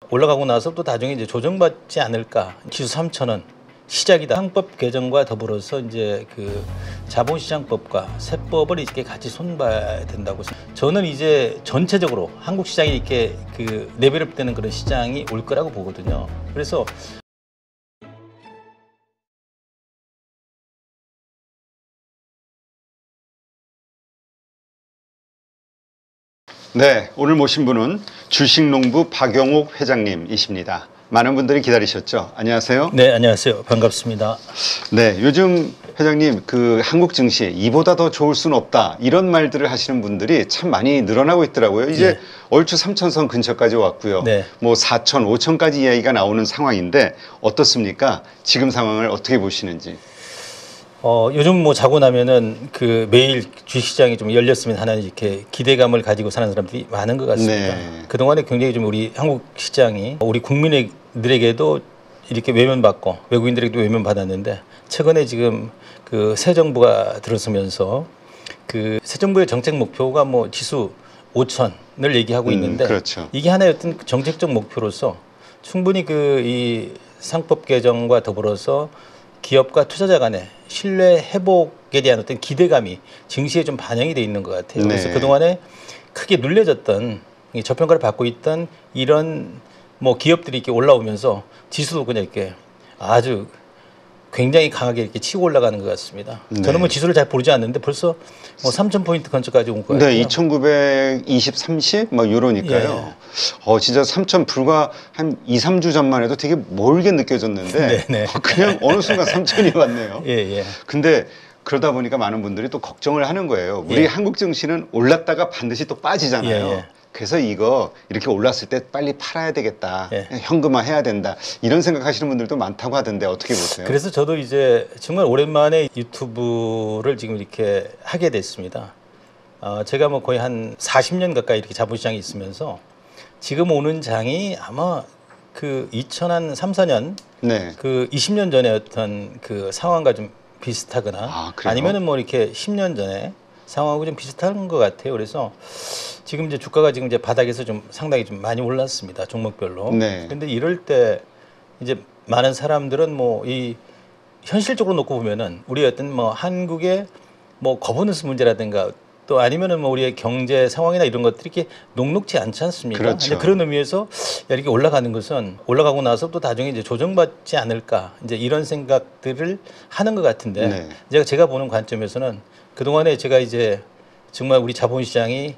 올라가고 나서 또 나중에 이제 조정받지 않을까. 지수 3천원 시작이다. 상법 개정과 더불어서 이제 그 자본시장법과 세법을 이렇게 같이 손봐야 된다고. 저는 이제 전체적으로 한국 시장이 이렇게 그 레벨업되는 그런 시장이 올 거라고 보거든요. 그래서 네, 오늘 모신 분은 주식농부 박영옥 회장님이십니다. 많은 분들이 기다리셨죠? 안녕하세요. 네, 안녕하세요. 반갑습니다. 네, 요즘 회장님 그 한국 증시 이보다 더 좋을 수는 없다 이런 말들을 하시는 분들이 참 많이 늘어나고 있더라고요. 이제 네. 얼추 3천선 근처까지 왔고요. 네. 뭐 4천, 5천까지 이야기가 나오는 상황인데 어떻습니까? 지금 상황을 어떻게 보시는지. 요즘 뭐 자고 나면은 그 매일 주식시장이 좀 열렸으면 하는 이렇게 기대감을 가지고 사는 사람들이 많은 것 같습니다. 네. 그동안에 굉장히 좀 우리 한국 시장이 우리 국민들에게도 이렇게 외면받고 외국인들에게도 외면받았는데 최근에 지금 그 새 정부가 들어서면서 그 새 정부의 정책 목표가 뭐 지수 5천을 얘기하고 있는데 그렇죠. 이게 하나의 어떤 정책적 목표로서 충분히 그 이 상법 개정과 더불어서 기업과 투자자 간의 신뢰 회복에 대한 어떤 기대감이 증시에 좀 반영이 돼 있는 것 같아요. 네. 그래서 그동안에 크게 눌려졌던 저평가를 받고 있던 이런 뭐 기업들이 이렇게 올라오면서 지수도 그냥 이렇게 아주 굉장히 강하게 이렇게 치고 올라가는 것 같습니다. 네. 저는 뭐 지수를 잘 보지 않는데 벌써 뭐 3,000포인트 근처까지 온 것 같아요. 네, 2,920, 30? 뭐 이러니까요. 진짜 3,000 불과 한 2, 3주 전만 해도 되게 멀게 느껴졌는데 네네. 그냥 어느 순간 3,000이 왔네요. 예. 근데 그러다 보니까 많은 분들이 또 걱정을 하는 거예요. 우리 한국 증시는 올랐다가 반드시 또 빠지잖아요. 그래서 이거 이렇게 올랐을 때 빨리 팔아야 되겠다. 현금화 해야 된다. 이런 생각하시는 분들도 많다고 하던데 어떻게 보세요? 그래서 저도 이제 정말 오랜만에 유튜브를 지금 이렇게 하게 됐습니다. 제가 뭐 거의 한 40년 가까이 이렇게 자본시장에 있으면서 지금 오는 장이 아마 그 2003, 4년 네. 그 20년 전에 어떤 그 상황과 좀 비슷하거나 아니면은 뭐 이렇게 10년 전에 상황하고 좀 비슷한 것 같아요. 그래서 지금 이제 주가가 지금 이제 바닥에서 좀 상당히 좀 많이 올랐습니다. 종목별로. 네. 근데 이럴 때 이제 많은 사람들은 뭐 이 현실적으로 놓고 보면은 우리 어떤 뭐 한국의 뭐 거버넌스 문제라든가 또 아니면은 뭐 우리의 경제 상황이나 이런 것들이 이렇게 녹록지 않지 않습니까? 그렇죠. 그런 의미에서 이렇게 올라가는 것은 올라가고 나서 또 나중에 이제 조정받지 않을까 이제 이런 생각들을 하는 것 같은데 제가 보는 관점에서는 그동안에 제가 이제 정말 우리 자본시장이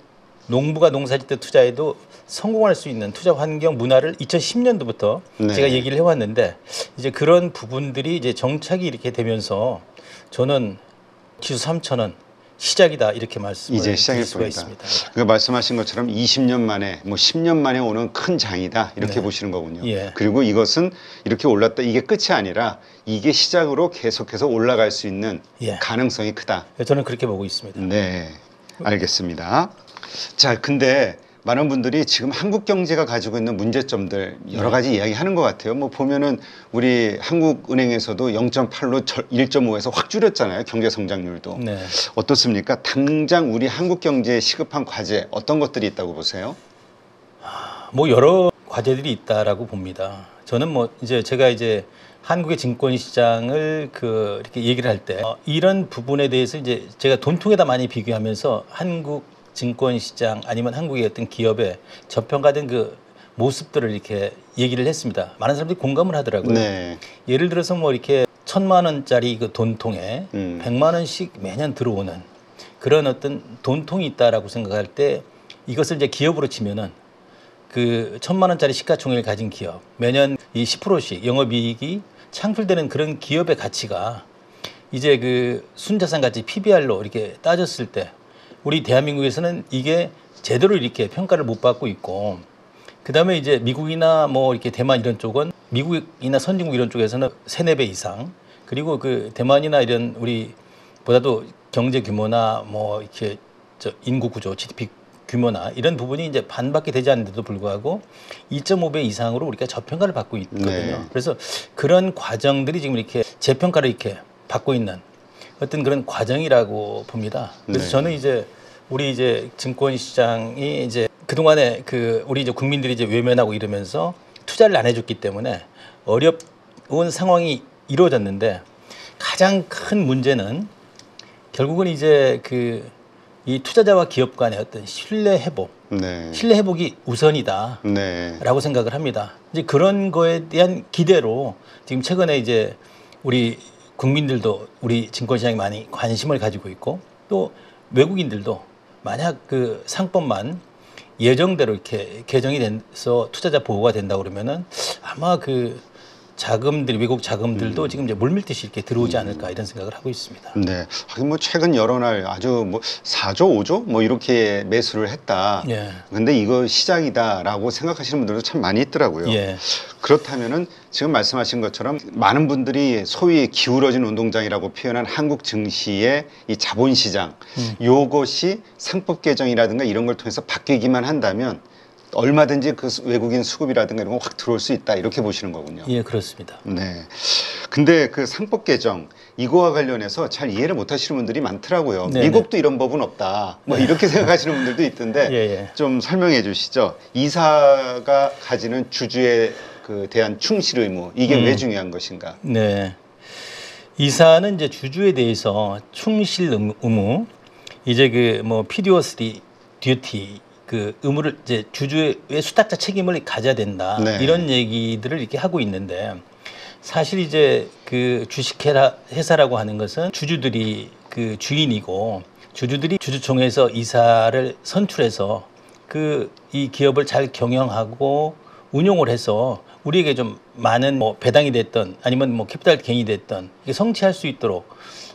농부가 농사질 때 투자해도 성공할 수 있는 투자 환경 문화를 2010년도부터 제가 얘기를 해왔는데 이제 그런 부분들이 이제 정착이 이렇게 되면서 저는 지수 3천원 시작이다 이렇게 말씀을 이제 시작일 수가 뿐이다. 있습니다. 그 말씀하신 것처럼 20년 만에 뭐 10년 만에 오는 큰 장이다 이렇게 보시는 거군요. 그리고 이것은 이렇게 올랐다 이게 끝이 아니라 이게 시작으로 계속해서 올라갈 수 있는 가능성이 크다. 저는 그렇게 보고 있습니다. 네, 알겠습니다. 자, 근데 많은 분들이 지금 한국 경제가 가지고 있는 문제점들 여러 가지 이야기하는 것 같아요. 뭐 보면은 우리 한국은행에서도 0.8로 1.5에서 확 줄였잖아요. 경제 성장률도. 어떻습니까? 당장 우리 한국 경제에 시급한 과제 어떤 것들이 있다고 보세요? 뭐 여러 과제들이 있다라고 봅니다. 저는 뭐 이제 제가 이제 한국의 증권 시장을 이렇게 얘기를 할 때 이런 부분에 대해서 이제 제가 돈통에다 많이 비교하면서 한국 증권 시장 아니면 한국의 어떤 기업의 저평가된 그 모습들을 이렇게 얘기를 했습니다. 많은 사람들이 공감을 하더라고요. 예를 들어서 뭐 이렇게 1,000만 원짜리 그 돈통에 100만 원씩 매년 들어오는 그런 어떤 돈통이 있다라고 생각할 때 이것을 이제 기업으로 치면은 그 1,000만 원짜리 시가총액을 가진 기업 매년 이 10%씩 영업이익이 창출되는 그런 기업의 가치가 이제 그 순자산 가치 PBR로 이렇게 따졌을 때 우리 대한민국에서는 이게 제대로 이렇게 평가를 못 받고 있고 그다음에 이제 미국이나 뭐 이렇게 대만 이런 쪽은 미국이나 선진국 이런 쪽에서는 3, 4배 이상 그리고 그 대만이나 이런 우리보다도 경제 규모나 뭐 이렇게 인구 구조, GDP 규모나 이런 부분이 이제 반밖에 되지 않는데도 불구하고 2.5배 이상으로 우리가 저평가를 받고 있거든요. 그래서 그런 과정들이 지금 이렇게 재평가를 이렇게 받고 있는 어떤 그런 과정이라고 봅니다. 그래서 저는 이제 우리 이제 증권 시장이 이제 그동안에 우리 이제 국민들이 이제 외면하고 이러면서 투자를 안 해줬기 때문에 어려운 상황이 이루어졌는데 가장 큰 문제는 결국은 이제 이 투자자와 기업 간의 어떤 신뢰 회복, 네. 신뢰 회복이 우선이다라고 네. 생각을 합니다. 이제 그런 거에 대한 기대로 지금 최근에 이제 우리 국민들도 우리 증권시장에 많이 관심을 가지고 있고 또 외국인들도 만약 그 상법만 예정대로 이렇게 개정이 돼서 투자자 보호가 된다 그러면은 아마 그 자금들이 외국 자금들도 지금 이제 물밀듯이 이렇게 들어오지 않을까 이런 생각을 하고 있습니다. 네. 하긴 뭐 최근 여러 날 아주 뭐 4조, 5조 뭐 이렇게 매수를 했다. 예. 근데 이거 시작이다라고 생각하시는 분들도 참 많이 있더라고요. 예. 그렇다면은 지금 말씀하신 것처럼 많은 분들이 소위 기울어진 운동장이라고 표현한 한국 증시의 이 자본시장 요것이 상법 개정이라든가 이런 걸 통해서 바뀌기만 한다면 얼마든지 그 외국인 수급이라든가 이런 거 확 들어올 수 있다 이렇게 보시는 거군요. 예, 그렇습니다. 네. 근데 그 상법 개정 이거와 관련해서 잘 이해를 못 하시는 분들이 많더라고요. 네네. 미국도 이런 법은 없다. 뭐 이렇게 생각하시는 분들도 있던데 예, 예. 좀 설명해 주시죠. 이사가 가지는 주주에 대한 충실 의무 이게 왜 중요한 것인가? 네. 이사는 이제 주주에 대해서 충실 의무, 이제 그 뭐 fiduciary duty 그 의무를 이제 주주의 수탁자 책임을 가져야 된다. 네. 이런 얘기들을 이렇게 하고 있는데 사실 이제 그 주식회사라고 하는 것은 주주들이 그 주인이고 주주들이 주주총회에서 이사를 선출해서 그 이 기업을 잘 경영하고 운용을 해서 우리에게 좀 많은 뭐 배당이 됐던 아니면 뭐 캐피탈 게인이 됐던 이게 성취할 수 있도록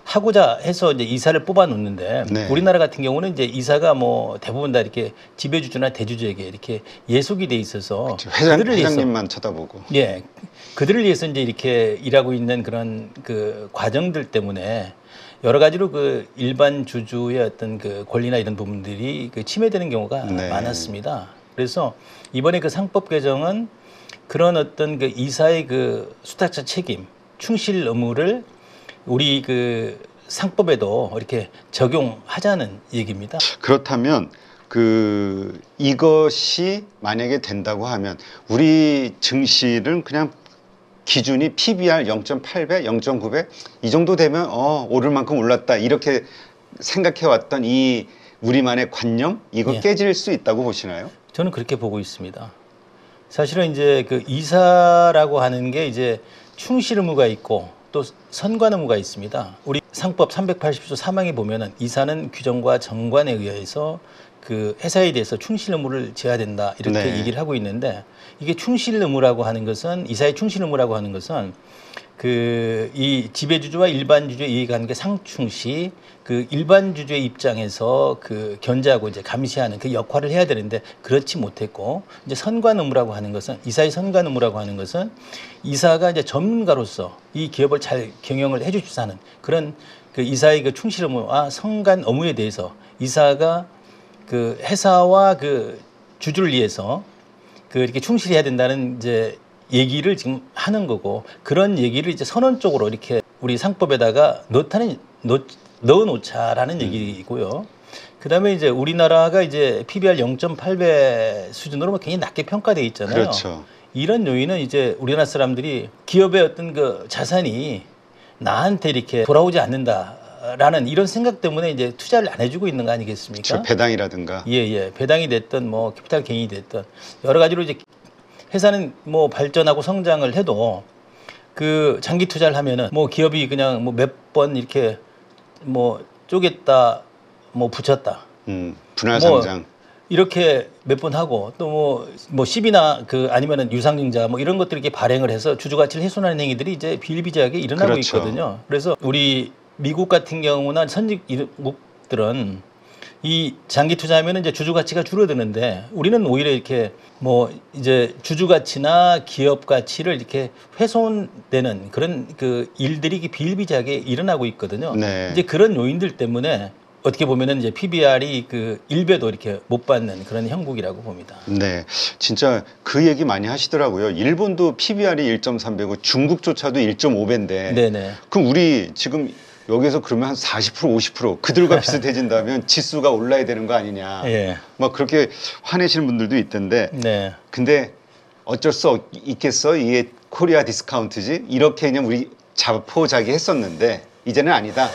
하고자 해서 이제 이사를 뽑아 놓는데 네. 우리나라 같은 경우는 이제 이사가 뭐 대부분 다 이렇게 지배주주나 대주주에게 이렇게 예속이 돼 있어서 회장님만 쳐다보고. 예, 그들을 위해서 이제 이렇게 일하고 있는 그런 그 과정들 때문에 여러 가지로 그 일반 주주의 어떤 그 권리나 이런 부분들이 그 침해되는 경우가 네. 많았습니다. 그래서 이번에 그 상법 개정은 그런 어떤 그 이사의 그 수탁자 책임, 충실 의무를 우리 그 상법에도 이렇게 적용하자는 얘기입니다. 그렇다면 이것이 만약에 된다고 하면 우리 증시는 그냥 기준이 PBR 0.8배, 0.9배 이 정도 되면 오를 만큼 올랐다 이렇게 생각해 왔던 이 우리만의 관념 이거 예. 깨질 수 있다고 보시나요? 저는 그렇게 보고 있습니다. 사실은 이제 그 이사라고 하는 게 이제 충실 의무가 있고 또 선관 의무가 있습니다. 우리 상법 380조 3항에 보면은 이사는 규정과 정관에 의해서 그 회사에 대해서 충실 의무를 져야 된다 이렇게 네. 얘기를 하고 있는데 이게 충실 의무라고 하는 것은 이사의 충실 의무라고 하는 것은 그 이 지배주주와 일반 주주의 이해관계 상충시 그 일반 주주의 입장에서 그 견제하고 이제 감시하는 그 역할을 해야 되는데 그렇지 못했고 이제 선관 의무라고 하는 것은 이사의 선관 의무라고 하는 것은 이사가 이제 전문가로서 이 기업을 잘 경영을 해주십사 하는 그런 그 이사의 그 충실 의무와 선관 의무에 대해서 이사가 그 회사와 그 주주를 위해서 그 이렇게 충실해야 된다는 이제 얘기를 지금 하는 거고 그런 얘기를 이제 선언적으로 이렇게 우리 상법에다가 넣어놓자라는 얘기이고요. 그다음에 이제 우리나라가 이제 PBR 0.8배 수준으로 굉장히 낮게 평가돼 있잖아요. 그렇죠. 이런 요인은 이제 우리나라 사람들이 기업의 어떤 그 자산이 나한테 이렇게 돌아오지 않는다라는 이런 생각 때문에 이제 투자를 안 해주고 있는 거 아니겠습니까? 그렇죠. 배당이라든가. 예. 배당이 됐든 뭐 캐피탈 게인이 됐든 여러 가지로 이제 회사는 뭐 발전하고 성장을 해도 그 장기 투자를 하면은 뭐 기업이 그냥 뭐 몇 번 이렇게 뭐 쪼갰다 뭐 붙였다 분할 뭐 상장. 이렇게 몇 번 하고 또 뭐 시비나 그 아니면은 유상증자 뭐 이런 것들 이렇게 발행을 해서 주주 가치를 훼손하는 행위들이 이제 비일비재하게 일어나고 그렇죠. 있거든요. 그래서 우리 미국 같은 경우나 선진국들은 이 장기 투자하면 이제 주주 가치가 줄어드는데 우리는 오히려 이렇게 뭐 이제 주주 가치나 기업 가치를 이렇게 훼손되는 그런 그 일들이 비일비재하게 일어나고 있거든요. 네. 이제 그런 요인들 때문에 어떻게 보면은 이제 PBR이 그 1배도 이렇게 못 받는 그런 형국이라고 봅니다. 네, 진짜 그 얘기 많이 하시더라고요. 일본도 PBR이 1.3배고 중국조차도 1.5배인데 네네. 그럼 우리 지금 여기서 그러면 한 40% 50% 그들과 비슷해진다면 지수가 올라야 되는 거 아니냐. 예. 막 그렇게 화내시는 분들도 있던데 네. 근데 어쩔 수 있겠어. 이게 코리아 디스카운트지. 이렇게 그냥 우리 자포자기했었는데 이제는 아니다.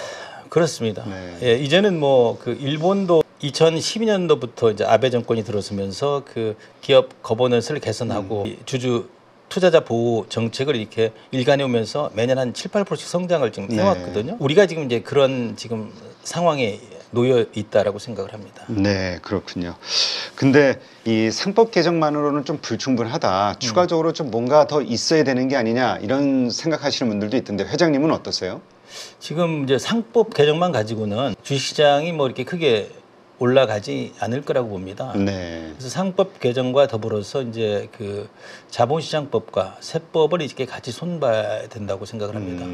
그렇습니다. 네. 예, 이제는 뭐 그 일본도 2012년도부터 이제 아베 정권이 들어서면서 그 기업 거버넌스를 개선하고 이 주주 투자자 보호 정책을 이렇게 일관해 오면서 매년 한 7, 8%씩 성장을 지금 네. 해왔거든요. 우리가 지금 이제 그런 지금 상황에 놓여 있다라고 생각을 합니다. 네, 그렇군요. 근데 이 상법 개정만으로는 좀 불충분하다. 추가적으로 좀 뭔가 더 있어야 되는 게 아니냐 이런 생각하시는 분들도 있던데 회장님은 어떠세요? 지금 이제 상법 개정만 가지고는 주식시장이 뭐 이렇게 크게 올라가지 않을 거라고 봅니다. 네. 그래서 상법 개정과 더불어서 이제 그 자본시장법과 세법을 이렇게 같이 손봐야 된다고 생각을 합니다.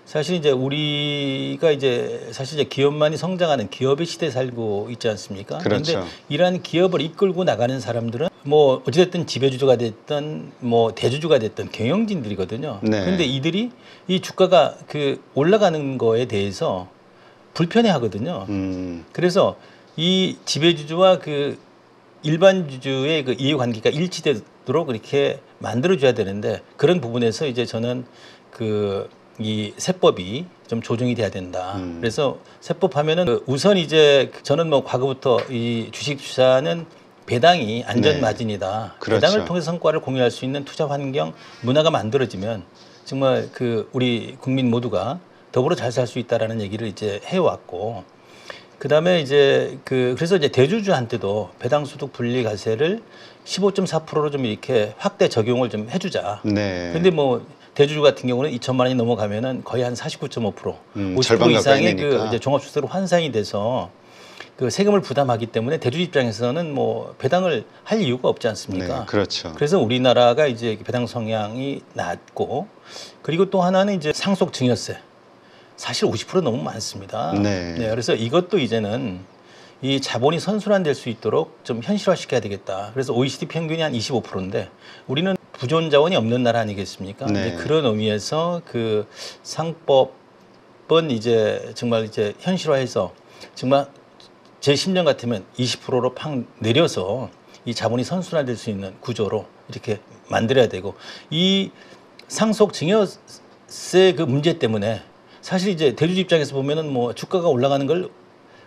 사실 이제 우리가 이제 사실 이제 기업만이 성장하는 기업의 시대에 살고 있지 않습니까? 그렇죠. 그런데 이러한 기업을 이끌고 나가는 사람들은 뭐 어찌됐든 지배주주가 됐든 뭐 대주주가 됐든 경영진들이거든요. 네. 그런데 이들이 이 주가가 그 올라가는 거에 대해서 불편해하거든요. 그래서 이 지배주주와 그 일반 주주의 그 이해관계가 일치되도록 이렇게 만들어줘야 되는데 그런 부분에서 이제 저는 그 이 세법이 좀 조정이 돼야 된다. 그래서 세법 하면은 그 우선 이제 저는 뭐 과거부터 이 주식 투자는 배당이 안전 네. 마진이다. 그렇죠. 배당을 통해서 성과를 공유할 수 있는 투자 환경 문화가 만들어지면 정말 그 우리 국민 모두가 더불어 잘 살 수 있다라는 얘기를 이제 해왔고. 그다음에 이제 그래서 이제 대주주한테도 배당 소득 분리 과세를 15.4%로 좀 이렇게 확대 적용을 좀 해주자. 네. 근데 뭐 대주주 같은 경우는 2천만 원이 넘어가면은 거의 한 49.5%, 50% 절반 가까이 이상의 그 내니까. 이제 종합주택으로 환산이 돼서 그 세금을 부담하기 때문에 대주주 입장에서는 뭐 배당을 할 이유가 없지 않습니까? 네, 그렇죠. 그래서 우리나라가 이제 배당 성향이 낮고 그리고 또 하나는 이제 상속 증여세. 사실 50% 너무 많습니다. 네. 그래서 이것도 이제는 이 자본이 선순환될 수 있도록 좀 현실화시켜야 되겠다. 그래서 OECD 평균이 한 25%인데 우리는 부존 자원이 없는 나라 아니겠습니까? 네. 이제 그런 의미에서 그 상법은 이제 정말 이제 현실화해서 정말 제 10년 같으면 20%로 팍 내려서 이 자본이 선순환될 수 있는 구조로 이렇게 만들어야 되고 이 상속 증여세 그 문제 때문에 사실 이제 대주주 입장에서 보면은 뭐 주가가 올라가는 걸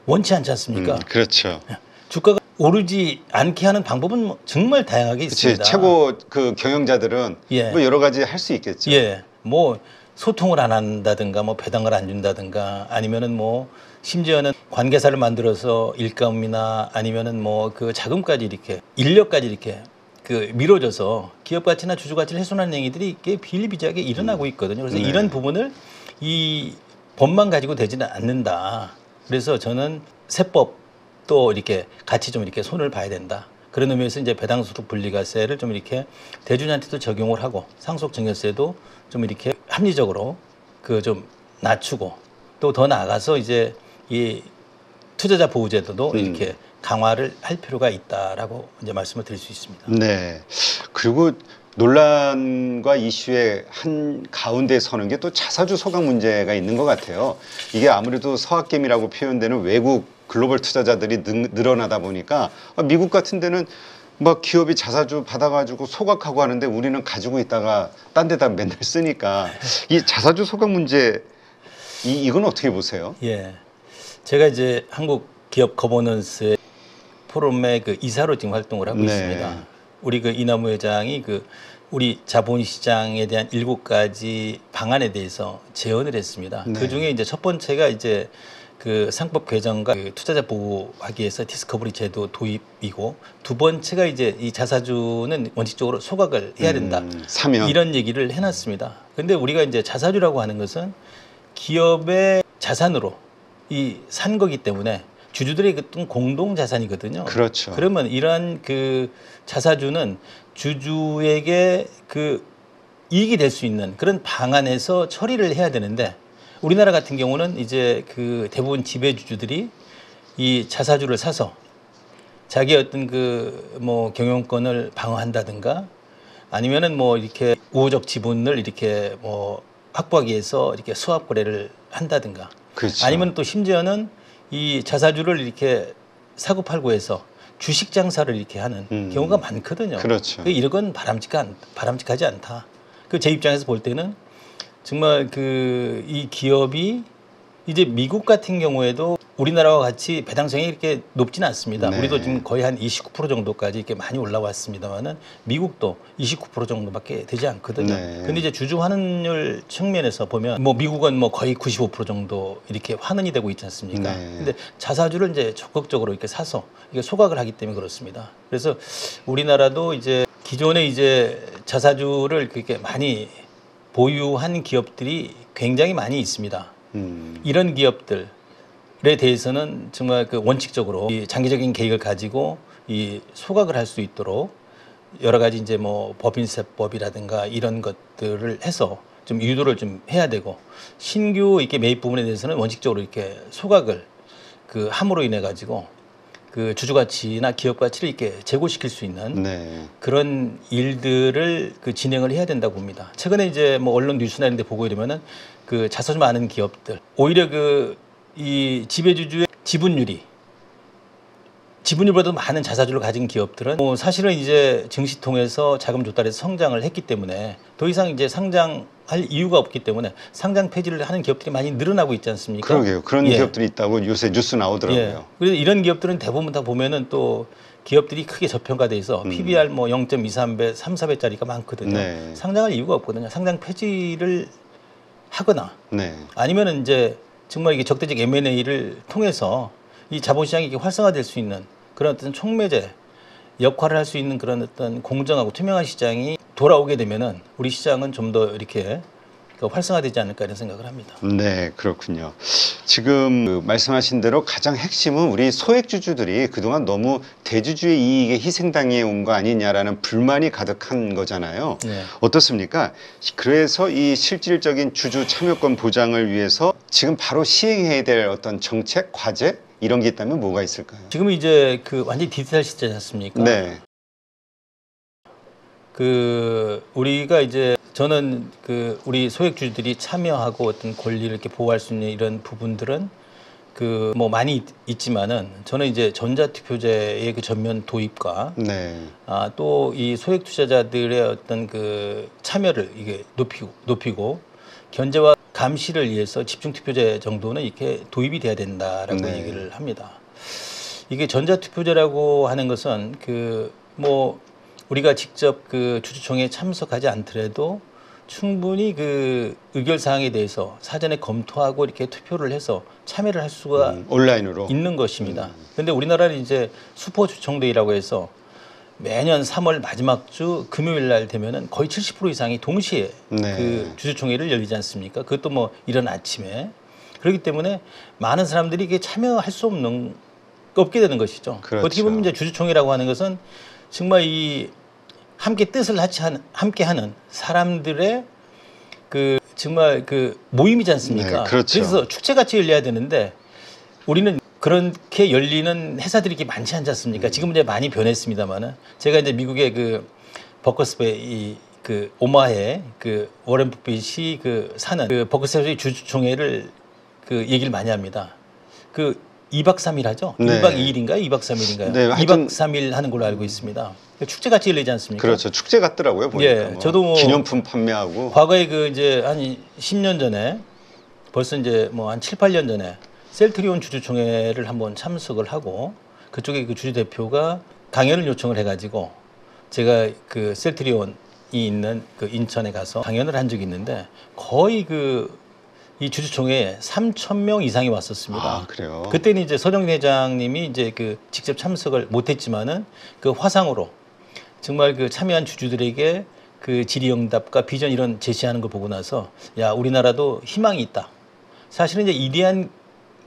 원치 않지 않습니까? 그렇죠. 주가가 오르지 않게 하는 방법은 뭐 정말 다양하게 그치, 있습니다. 최고 그 경영자들은 예. 뭐 여러 가지 할 수 있겠죠. 예, 뭐 소통을 안 한다든가, 뭐 배당을 안 준다든가, 아니면은 뭐 심지어는 관계사를 만들어서 일감이나 아니면은 뭐 그 자금까지 이렇게 인력까지 이렇게 그 미뤄져서 기업 가치나 주주 가치를 훼손하는 행위들이 이게 비일비재하게 일어나고 있거든요. 그래서 네. 이런 부분을 이 법만 가지고 되지는 않는다. 그래서 저는 세법도 이렇게 같이 좀 이렇게 손을 봐야 된다. 그런 의미에서 이제 배당소득 분리과세를 좀 이렇게 대주주한테도 적용을 하고 상속증여세도 좀 이렇게 합리적으로 그 좀 낮추고 또 더 나아가서 이제 이 투자자 보호제도도 이렇게 강화를 할 필요가 있다라고 이제 말씀을 드릴 수 있습니다. 네. 그리고 논란과 이슈의 한 가운데 서는 게 또 자사주 소각 문제가 있는 것 같아요. 이게 아무래도 서학개미라고 표현되는 외국 글로벌 투자자들이 늘어나다 보니까 미국 같은 데는 막 기업이 자사주 받아가지고 소각하고 하는데 우리는 가지고 있다가 딴 데다 맨날 쓰니까 이 자사주 소각 문제 이건 어떻게 보세요? 예, 제가 이제 한국 기업 거버넌스 포럼의 그 이사로 지금 활동을 하고 네. 있습니다. 우리 그 이남우 회장이 그 우리 자본시장에 대한 7가지 방안에 대해서 제언을 했습니다. 네. 그 중에 이제 첫 번째가 이제 그 상법 개정과 그 투자자 보호하기 위해서 디스커버리 제도 도입이고 두 번째가 이제 이 자사주는 원칙적으로 소각을 해야 된다. 사면. 이런 얘기를 해놨습니다. 근데 우리가 이제 자사주라고 하는 것은 기업의 자산으로 이 산 거기 때문에 주주들의 어떤 공동 자산이거든요. 그렇죠. 그러면 이러한 그 자사주는 주주에게 그 이익이 될 수 있는 그런 방안에서 처리를 해야 되는데 우리나라 같은 경우는 이제 그 대부분 지배주주들이 이 자사주를 사서 자기 어떤 그 뭐 경영권을 방어한다든가 아니면은 뭐 이렇게 우호적 지분을 이렇게 뭐 확보하기 위해서 이렇게 수합 거래를 한다든가 그렇죠. 아니면 또 심지어는 이 자사주를 이렇게 사고 팔고 해서 주식 장사를 이렇게 하는 경우가 많거든요. 그렇죠. 이런 건 바람직하지 않다. 그 제 입장에서 볼 때는 정말 그 이 기업이 이제 미국 같은 경우에도 우리나라와 같이 배당성이 이렇게 높지는 않습니다. 네. 우리도 지금 거의 한 29% 정도까지 이렇게 많이 올라왔습니다만은 미국도 29% 정도밖에 되지 않거든요. 네. 근데 이제 주주 환원율 측면에서 보면 뭐 미국은 뭐 거의 95% 정도 이렇게 환원이 되고 있지 않습니까? 네. 근데 자사주를 이제 적극적으로 이렇게 사서 이게 소각을 하기 때문에 그렇습니다. 그래서 우리나라도 이제 기존에 이제 자사주를 그렇게 많이 보유한 기업들이 굉장히 많이 있습니다. 이런 기업들에 대해서는 정말 그 원칙적으로 이 장기적인 계획을 가지고 이 소각을 할 수 있도록 여러 가지 이제 뭐 법인세법이라든가 이런 것들을 해서 좀 유도를 좀 해야 되고 신규 이렇게 매입 부분에 대해서는 원칙적으로 이렇게 소각을 그 함으로 인해 가지고 그 주주 가치나 기업 가치를 이렇게 제고시킬 수 있는 네. 그런 일들을 그 진행을 해야 된다고 봅니다. 최근에 이제 뭐 언론 뉴스나 이런 데 보고 이러면은 그 자사주 많은 기업들 오히려 그 이 지배주주의 지분율보다도 많은 자사주를 가진 기업들은 뭐 사실은 이제 증시 통해서 자금 조달해서 성장을 했기 때문에 더 이상 이제 상장할 이유가 없기 때문에 상장 폐지를 하는 기업들이 많이 늘어나고 있지 않습니까? 그러게요. 그런 예. 기업들이 있다고 요새 뉴스 나오더라고요. 예. 그래서 이런 기업들은 대부분 다 보면은 또 기업들이 크게 저평가돼 있어 PBR 뭐 0.23배, 3, 4배짜리가 많거든요. 네. 상장할 이유가 없거든요. 상장 폐지를 하거나 네. 아니면은 이제 정말 이게 적대적 M&A를 통해서 이 자본시장이 이렇게 활성화될 수 있는 그런 어떤 촉매제 역할을 할 수 있는 그런 어떤 공정하고 투명한 시장이 돌아오게 되면은 우리 시장은 좀 더 이렇게 활성화되지 않을까 이런 생각을 합니다. 네, 그렇군요. 지금 그 말씀하신 대로 가장 핵심은 우리 소액주주들이 그동안 너무 대주주의 이익에 희생당해 온 거 아니냐라는 불만이 가득한 거잖아요. 네. 어떻습니까? 그래서 이 실질적인 주주 참여권 보장을 위해서 지금 바로 시행해야 될 어떤 정책, 과제 이런 게 있다면 뭐가 있을까요? 지금 이제 그 완전히 디지털 시대지 않습니까? 네. 그 우리가 이제 저는 그 우리 소액주주들이 참여하고 어떤 권리를 이렇게 보호할 수 있는 이런 부분들은 그 뭐 많이 있지만은 저는 이제 전자투표제의 그 전면 도입과 네. 또 이 소액 투자자들의 어떤 그 참여를 이게 높이고 견제와 감시를 위해서 집중 투표제 정도는 이렇게 도입이 돼야 된다라고 네. 얘기를 합니다. 이게 전자투표제라고 하는 것은 그 뭐 우리가 직접 그 주주총회에 참석하지 않더라도 충분히 그 의결 사항에 대해서 사전에 검토하고 이렇게 투표를 해서 참여를 할 수가 온라인으로 있는 것입니다. 그런데 우리나라는 이제 슈퍼주총대회라고 해서 매년 3월 마지막 주 금요일 날 되면은 거의 70% 이상이 동시에 네. 그 주주총회를 열리지 않습니까? 그것도 뭐 이런 아침에 그렇기 때문에 많은 사람들이 이게 참여할 수 없게 되는 것이죠. 그렇죠. 어떻게 보면 이제 주주총회라고 하는 것은 정말 이 함께 뜻을 함께하는 사람들의 그 정말 그 모임이지 않습니까? 네, 그렇죠. 그래서 축제같이 열려야 되는데 우리는 그렇게 열리는 회사들이 이렇게 많지 않지 않습니까? 지금 이제 많이 변했습니다만은 제가 이제 미국의 그 버커스베이 그 오마해 그 워렌 버핏이 그 사는 그 버커스베이 주주총회를 그 얘기를 많이 합니다. 그 2박 3일 하죠? 네. 1박 2일인가요? 2박 3일인가요? 네, 2박 하여튼 3일 하는 걸로 알고 있습니다. 축제같이 열리지 않습니까? 그렇죠. 축제 같더라고요. 보니까 예, 뭐 저도 뭐 기념품 판매하고. 과거에 그 이제 한 10년 전에 벌써 이제 뭐 한 7, 8년 전에 셀트리온 주주총회를 한번 참석을 하고 그쪽에 그 주주 대표가 강연을 요청을 해가지고 제가 그 셀트리온이 있는 그 인천에 가서 강연을 한 적이 있는데 거의 그 이 주주총회에 3,000명 이상이 왔었습니다. 아, 그래요? 그때는 이제 서정민 회장님이 이제 그 직접 참석을 못했지만은 그 화상으로 정말 그 참여한 주주들에게 그 질의응답과 비전 이런 제시하는 걸 보고 나서 야 우리나라도 희망이 있다. 사실은 이제 이대한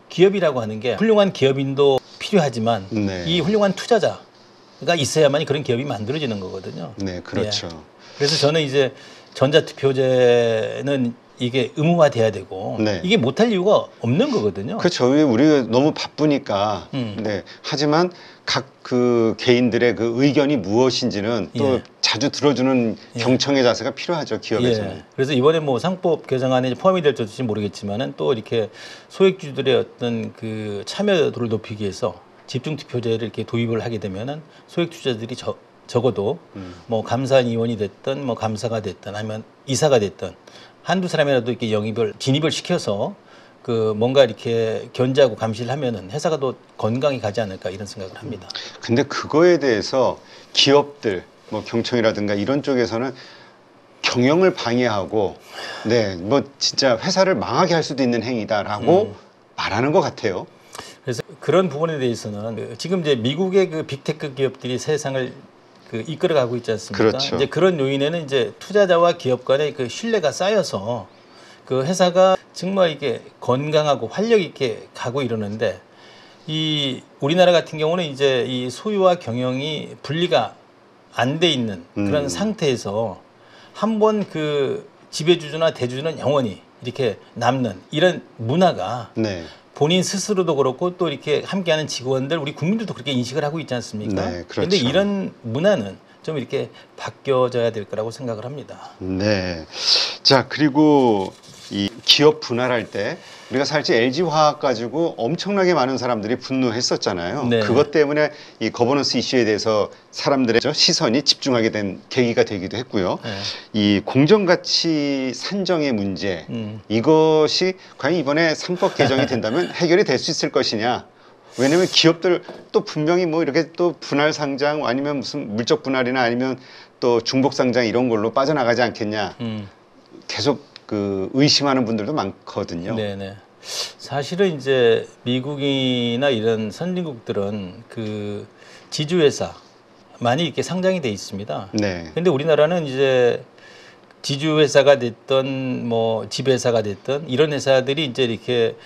기업이라고 하는 게 훌륭한 기업인도 필요하지만 네. 이 훌륭한 투자자가 있어야만 그런 기업이 만들어지는 거거든요. 네, 그렇죠. 그래서 저는 이제 전자투표제는 이게 의무화돼야 되고 네. 이게 못할 이유가 없는 거거든요. 그렇죠. 우리가 너무 바쁘니까. 네. 하지만 각 그 개인들의 그 의견이 무엇인지는 또 예. 자주 들어주는 경청의 자세가 필요하죠. 기업에서는. 예. 그래서 이번에 뭐 상법 개정안에 포함이 될지 모르겠지만은 또 이렇게 소액주들의 어떤 그 참여도를 높이기 위해서 집중 투표제를 이렇게 도입을 하게 되면은 소액 투자들이 적어도 뭐 감사원 의원이 됐든 뭐 감사가 됐든 아니면 이사가 됐든 한두 사람이라도 이렇게 영입을 진입을 시켜서 그 뭔가 이렇게 견제하고 감시를 하면은 회사가 더 건강히 가지 않을까 이런 생각을 합니다. 근데 그거에 대해서 기업들, 뭐 경청이라든가 이런 쪽에서는 경영을 방해하고, 네, 뭐 진짜 회사를 망하게 할 수도 있는 행위다라고 말하는 것 같아요. 그래서 그런 부분에 대해서는 지금 이제 미국의 그 빅테크 기업들이 세상을 그 이끌어가고 있지 않습니까? 그렇죠. 이제 그런 요인에는 이제 투자자와 기업 간의 그 신뢰가 쌓여서 그 회사가 정말 이게 건강하고 활력 있게 가고 이러는데 이 우리나라 같은 경우는 이제 이 소유와 경영이 분리가 안 돼 있는 그런 상태에서 한번 그 지배주주나 대주주는 영원히 이렇게 남는 이런 문화가 네. 본인 스스로도 그렇고 또 이렇게 함께하는 직원들 우리 국민들도 그렇게 인식을 하고 있지 않습니까? 네, 그렇죠. 그런데 이런 문화는 좀 이렇게 바뀌어져야 될 거라고 생각을 합니다. 네. 자, 그리고 이 기업 분할할 때 우리가 사실 LG화학 가지고 엄청나게 많은 사람들이 분노했었잖아요. 네. 그것 때문에 이 거버넌스 이슈에 대해서 사람들의 시선이 집중하게 된 계기가 되기도 했고요. 네. 이 공정가치 산정의 문제, 이것이 과연 이번에 상법 개정이 된다면 해결이 될 수 있을 것이냐. 왜냐하면 기업들 또 분명히 뭐 이렇게 또 분할 상장 아니면 무슨 물적 분할이나 아니면 또 중복 상장 이런 걸로 빠져나가지 않겠냐. 계속 그 의심하는 분들도 많거든요. 네네. 사실은 이제 미국이나 이런 선진국들은 그 지주회사 많이 이렇게 상장이 돼 있습니다. 네. 근데 우리나라는 이제 지주회사가 됐든 뭐 지배회사가 됐든 이런 회사들이 이제 이렇게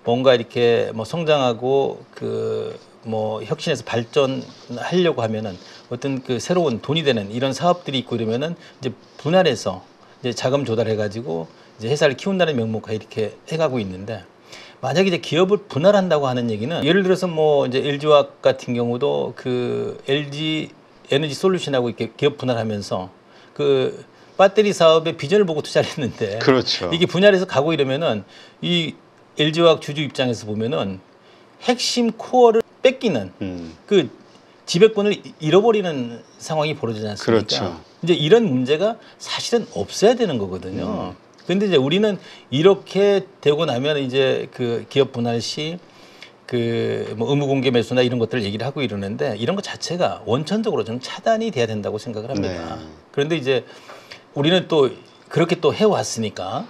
뭔가 이렇게 뭐 성장하고 그 뭐 혁신해서 발전하려고 하면은 어떤 그 새로운 돈이 되는 이런 사업들이 있고 이러면은 이제 분할해서 이제 자금 조달해가지고 이제 회사를 키운다는 명목하에 이렇게 해가고 있는데 만약에 이제 기업을 분할한다고 하는 얘기는 예를 들어서 뭐 이제 LG화학 같은 경우도 그 LG 에너지 솔루션하고 이렇게 기업 분할하면서 그 배터리 사업의 비전을 보고 투자를 했는데 그렇죠. 이게 분할해서 가고 이러면은 이 LG화학 주주 입장에서 보면은 핵심 코어를 뺏기는 그 지배권을 잃어버리는 상황이 벌어지지 않습니까? 그렇죠. 이제 이런 문제가 사실은 없어야 되는 거거든요. 그런데 이제 우리는 이렇게 되고 나면 이제 그 기업 분할 시 그 뭐 의무 공개 매수나 이런 것들을 얘기를 하고 이러는데 이런 것 자체가 원천적으로 좀 차단이 돼야 된다고 생각을 합니다. 네. 그런데 이제 우리는 또 그렇게 또 해왔으니까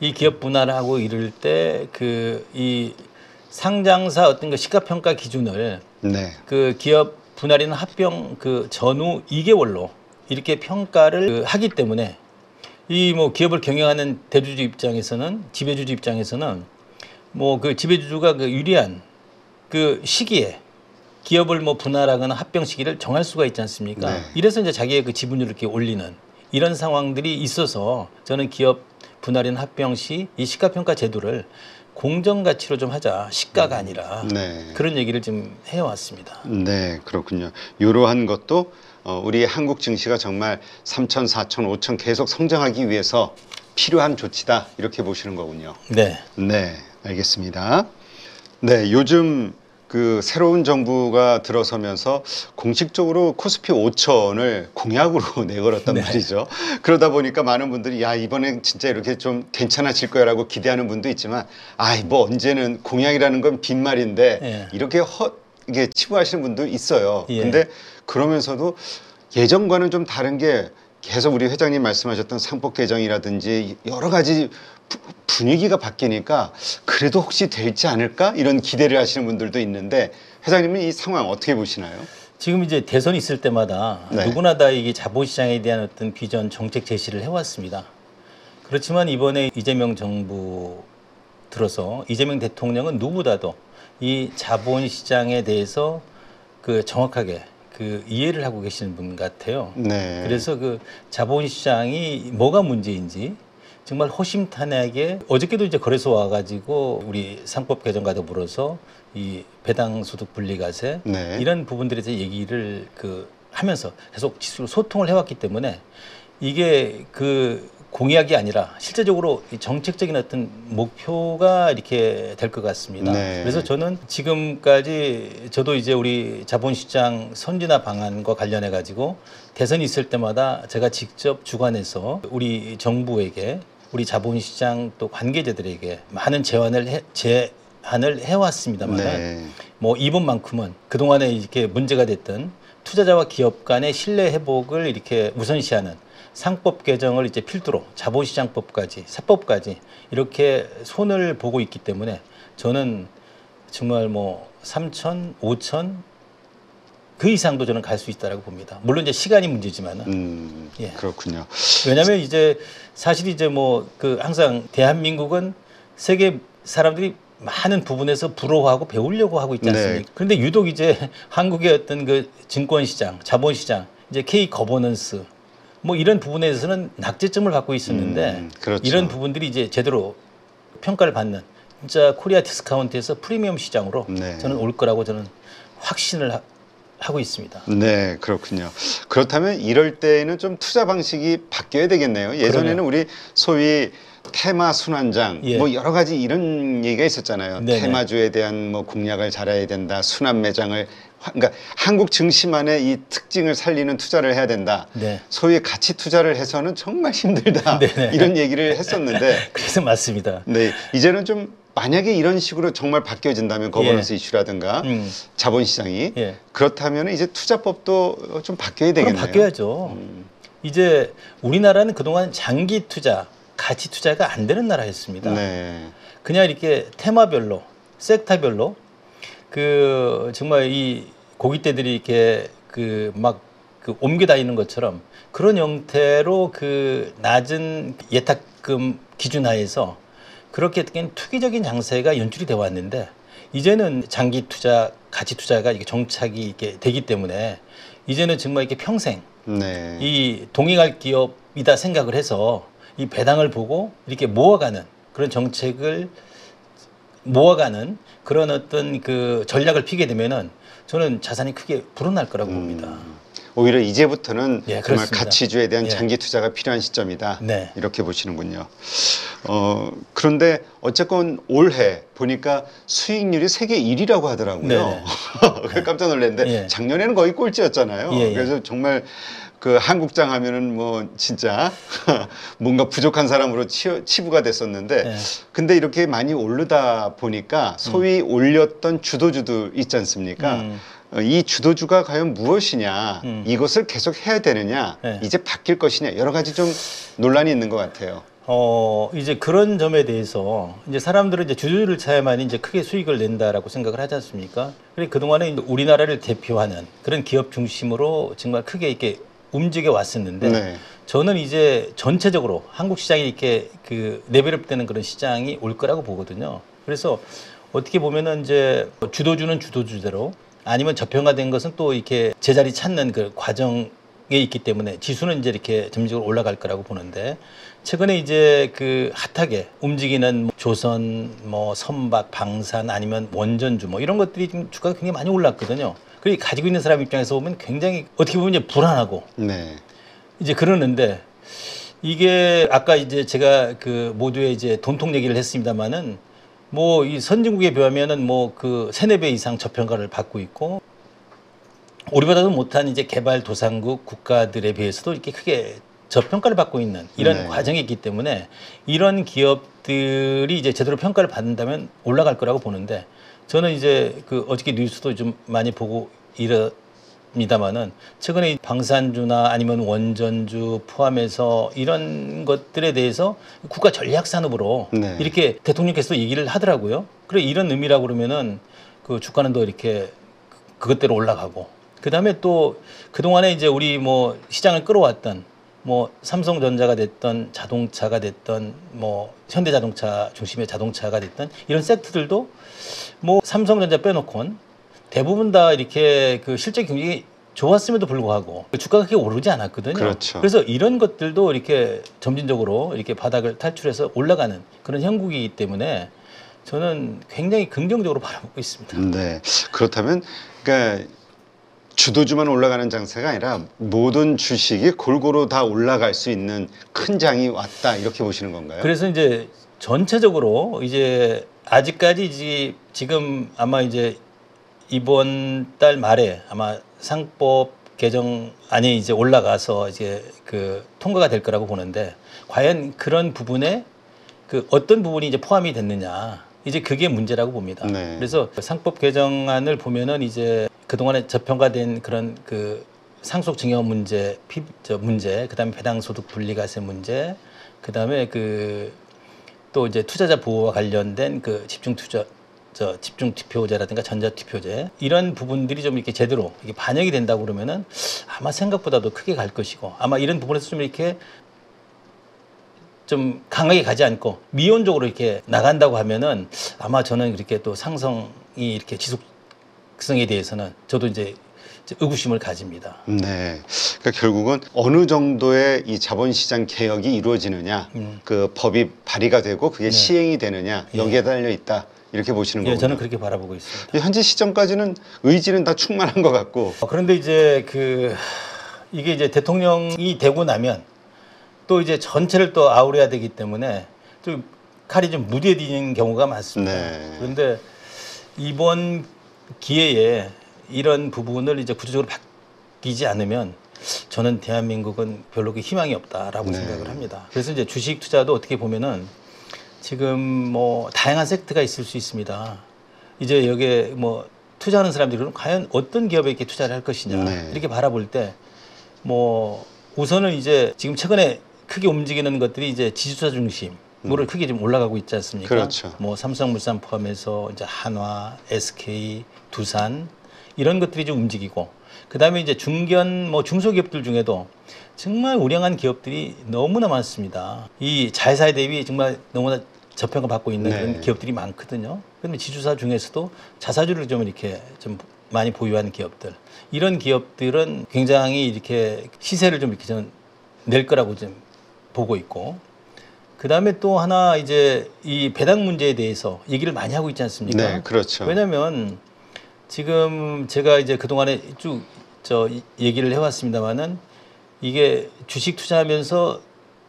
이 기업 분할하고 이럴 때 그 이 상장사 어떤 그 시가평가 기준을 네. 그 기업 분할이나 합병 그 전후 2개월로 이렇게 평가를 그 하기 때문에 이 뭐 기업을 경영하는 대주주 입장에서는 지배주주 입장에서는 뭐 그 지배주주가 그 유리한 그 시기에 기업을 뭐 분할하거나 합병 시기를 정할 수가 있지 않습니까? 네. 이래서 이제 자기의 그 지분율을 이렇게 올리는 이런 상황들이 있어서 저는 기업 분할이나 합병 시 이 시가평가 제도를 공정 가치로 좀 하자. 시가가 아니라 네. 그런 얘기를 좀 해왔습니다. 네, 그렇군요. 이러한 것도 우리 한국 증시가 정말 3천, 4천, 5천 계속 성장하기 위해서 필요한 조치다 이렇게 보시는 거군요. 네. 네, 알겠습니다. 네, 요즘 그 새로운 정부가 들어서면서 공식적으로 코스피 5천을 공약으로 내걸었단 네. 말이죠. 그러다 보니까 많은 분들이 야 이번엔 진짜 이렇게 좀 괜찮아질 거야라고 기대하는 분도 있지만 아이 뭐 언제는 공약이라는 건 빈말인데 예. 이렇게 이게 치부하시는 분도 있어요. 예. 근데 그러면서도 예전과는 좀 다른 게 계속 우리 회장님 말씀하셨던 상법 개정이라든지 여러 가지 분위기가 바뀌니까 그래도 혹시 될지 않을까 이런 기대를 하시는 분들도 있는데 회장님은 이 상황 어떻게 보시나요? 지금 이제 대선이 있을 때마다 네. 누구나 다 이게 자본시장에 대한 어떤 비전 정책 제시를 해왔습니다. 그렇지만 이번에 이재명 정부 들어서 이재명 대통령은 누구보다도 이 자본시장에 대해서 그 정확하게 그 이해를 하고 계시는 분 같아요. 네. 그래서 그 자본시장이 뭐가 문제인지 정말 호심탄회하게 어저께도 이제 거래소 와가지고 우리 상법 개정과 더불어서 이 배당 소득 분리과세 네. 이런 부분들에 대해서 얘기를 그 하면서 계속 지수로 소통을 해왔기 때문에 이게 그 공약이 아니라 실제적으로 이 정책적인 어떤 목표가 이렇게 될 것 같습니다. 네. 그래서 저는 지금까지 저도 이제 우리 자본시장 선진화 방안과 관련해 가지고 대선이 있을 때마다 제가 직접 주관해서 우리 정부에게 우리 자본시장 또 관계자들에게 많은 제안을 해왔습니다만 네. 뭐 이번만큼은 그동안에 이렇게 문제가 됐던 투자자와 기업 간의 신뢰 회복을 이렇게 우선시하는 상법 개정을 이제 필두로 자본시장법까지 세법까지 이렇게 손을 보고 있기 때문에 저는 정말 뭐 3천, 5천 그 이상도 저는 갈 수 있다라고 봅니다. 물론 이제 시간이 문제지만은. 예. 그렇군요. 왜냐하면 이제 사실 이제 뭐 그 항상 대한민국은 세계 사람들이 많은 부분에서 부러워하고 배우려고 하고 있지 않습니까? 네. 그런데 유독 이제 한국의 어떤 그 증권시장, 자본시장, 이제 K 거버넌스 뭐 이런 부분에서는 낙제점을 갖고 있었는데 그렇죠. 이런 부분들이 이제 제대로 평가를 받는 진짜 코리아 디스카운트에서 프리미엄 시장으로 네. 저는 올 거라고 저는 확신을 하고 있습니다. 네, 그렇군요. 그렇다면 이럴 때에는 좀 투자 방식이 바뀌어야 되겠네요. 예전에는 그러네요. 우리 소위 테마 순환장 예. 뭐 여러 가지 이런 얘기가 있었잖아요. 네네. 테마주에 대한 뭐 공략을 잘해야 된다. 순환 매장을 그러니까 한국 증시만의 이 특징을 살리는 투자를 해야 된다. 네. 소위 가치 투자를 해서는 정말 힘들다. 네네. 이런 얘기를 했었는데 그래서 맞습니다. 네, 이제는 좀 만약에 이런 식으로 정말 바뀌어진다면 거버넌스 이슈라든가 자본시장이 예. 그렇다면 이제 투자법도 좀 바뀌어야 그럼 되겠네요. 바뀌어야죠. 이제 우리나라는 그동안 장기 투자, 가치 투자가 안 되는 나라였습니다. 네. 그냥 이렇게 테마별로, 섹터별로 그 정말 이 고깃대들이 이렇게 그 막 그 옮겨 다니는 것처럼 그런 형태로 그 낮은 예탁금 기준 하에서 그렇게 투기적인 장세가 연출이 되어 왔는데 이제는 장기 투자, 가치 투자가 이게 정착이 이렇게 되기 때문에 이제는 정말 이렇게 평생 네. 이 동행할 기업이다 생각을 해서 이 배당을 보고 이렇게 모아가는 그런 정책을 모아가는 그런 어떤 그 전략을 피게 되면은 저는 자산이 크게 불어날 거라고 봅니다. 오히려 이제부터는 예, 정말 그렇습니다. 가치주에 대한 예. 장기 투자가 필요한 시점이다. 네. 이렇게 보시는군요. 그런데 어쨌건 올해 보니까 수익률이 세계 1위라고 하더라고요. 네네. 그래서 깜짝 놀랐는데 예. 작년에는 거의 꼴찌였잖아요. 예, 예. 그래서 정말 그 한국장 하면은 뭐 진짜 뭔가 부족한 사람으로 치부가 됐었는데 예. 근데 이렇게 많이 오르다 보니까 소위 올렸던 주도주들 있지 않습니까? 이 주도주가 과연 무엇이냐, 이것을 계속 해야 되느냐, 네. 이제 바뀔 것이냐, 여러 가지 좀 논란이 있는 것 같아요. 이제 그런 점에 대해서 이제 사람들은 이제 주주를 차야만 이제 크게 수익을 낸다라고 생각을 하지 않습니까? 그래 그동안에 이제 우리나라를 대표하는 그런 기업 중심으로 정말 크게 이렇게 움직여 왔었는데 네. 저는 이제 전체적으로 한국 시장이 이렇게 그 레벨업되는 그런 시장이 올 거라고 보거든요. 그래서 어떻게 보면은 이제 주도주는 주도주대로 아니면 저평가된 것은 또 이렇게 제자리 찾는 그 과정에 있기 때문에 지수는 이제 이렇게 점진적으로 올라갈 거라고 보는데 최근에 이제 그 핫하게 움직이는 뭐 조선, 뭐 선박, 방산 아니면 원전주 뭐 이런 것들이 좀 주가가 굉장히 많이 올랐거든요. 그리고 가지고 있는 사람 입장에서 보면 굉장히 어떻게 보면 이제 불안하고 네. 이제 그러는데 이게 아까 이제 제가 그 모두의 이제 돈통 얘기를 했습니다만은 뭐 이 선진국에 비하면은 뭐 그 3~4배 이상 저평가를 받고 있고 우리보다도 못한 이제 개발도상국 국가들에 비해서도 이렇게 크게 저평가를 받고 있는 이런 네. 과정이 있기 때문에 이런 기업들이 이제 제대로 평가를 받는다면 올라갈 거라고 보는데 저는 이제 그 어저께 뉴스도 좀 많이 보고 이럽니다만은 최근에 방산주나 아니면 원전주 포함해서 이런 것들에 대해서 국가 전략 산업으로 네. 이렇게 대통령께서 얘기를 하더라고요. 그래 이런 의미라고 그러면은 그 주가는 더 이렇게 그것대로 올라가고 그다음에 또 그동안에 이제 우리 뭐 시장을 끌어왔던 뭐 삼성전자가 됐던 자동차가 됐던 뭐 현대자동차 중심의 자동차가 됐던 이런 섹터들도 뭐 삼성전자 빼놓고는 대부분 다 이렇게 그 실제 경쟁이 좋았음에도 불구하고 주가가 그렇게 오르지 않았거든요. 그렇죠. 그래서 이런 것들도 이렇게 점진적으로 이렇게 바닥을 탈출해서 올라가는 그런 형국이기 때문에 저는 굉장히 긍정적으로 바라보고 있습니다. 네. 그렇다면 그러니까 주도주만 올라가는 장세가 아니라 모든 주식이 골고루 다 올라갈 수 있는 큰 장이 왔다 이렇게 보시는 건가요? 그래서 이제 전체적으로 이제 아직까지 지금 아마 이제 이번 달 말에 아마 상법 개정안이 이제 올라가서 이제 그 통과가 될 거라고 보는데 과연 그런 부분에 그 어떤 부분이 이제 포함이 됐느냐 이제 그게 문제라고 봅니다. 네. 그래서 상법 개정안을 보면은 이제 그동안에 저평가된 그런 그 상속 증여 문제, 문제, 그다음에 배당 소득 분리과세 문제, 그다음에 그 또 이제 투자자 보호와 관련된 그 집중 투표제라든가 전자 투표제 이런 부분들이 좀 이렇게 제대로 이게 반영이 된다고 그러면은 아마 생각보다도 크게 갈 것이고 아마 이런 부분에서 좀 이렇게 좀 강하게 가지 않고 미온적으로 이렇게 나간다고 하면은 아마 저는 그렇게 또 상승이 이렇게 지속성에 대해서는 저도 이제 의구심을 가집니다. 네. 그러니까 결국은 어느 정도의 이 자본시장 개혁이 이루어지느냐, 그 법이 발의가 되고 그게 네. 시행이 되느냐 여기에 달려 있다. 이렇게 보시는 예, 거군요. 저는 그렇게 바라보고 있습니다. 현재 시점까지는 의지는 다 충만한 것 같고. 그런데 이제 이게 이제 대통령이 되고 나면 또 이제 전체를 또 아우려야 되기 때문에 좀 칼이 좀 무뎌지는 경우가 많습니다. 네. 그런데 이번 기회에 이런 부분을 이제 구조적으로 바뀌지 않으면 저는 대한민국은 별로 그 희망이 없다라고 네. 생각을 합니다. 그래서 이제 주식 투자도 어떻게 보면은 지금 뭐 다양한 섹터가 있을 수 있습니다. 이제 여기에 뭐 투자하는 사람들은 과연 어떤 기업에 이렇게 투자를 할 것이냐 네. 이렇게 바라볼 때 뭐 우선은 이제 지금 최근에 크게 움직이는 것들이 이제 지주사 중심으로 크게 좀 올라가고 있지 않습니까? 그렇죠. 뭐 삼성물산 포함해서 이제 한화, SK, 두산 이런 것들이 좀 움직이고 그다음에 이제 중견 뭐 중소기업들 중에도 정말 우량한 기업들이 너무나 많습니다. 이 자회사에 대비 정말 너무나 저평가 받고 있는 네. 그런 기업들이 많거든요. 그런데 지주사 중에서도 자사주를 좀 이렇게 좀 많이 보유하는 기업들 이런 기업들은 굉장히 이렇게 시세를 좀 이렇게 좀 낼 거라고 좀 보고 있고 그다음에 또 하나 이제 이 배당 문제에 대해서 얘기를 많이 하고 있지 않습니까? 네, 그렇죠. 왜냐하면 지금 제가 이제 그동안에 쭉 얘기를 해왔습니다만은 이게 주식 투자하면서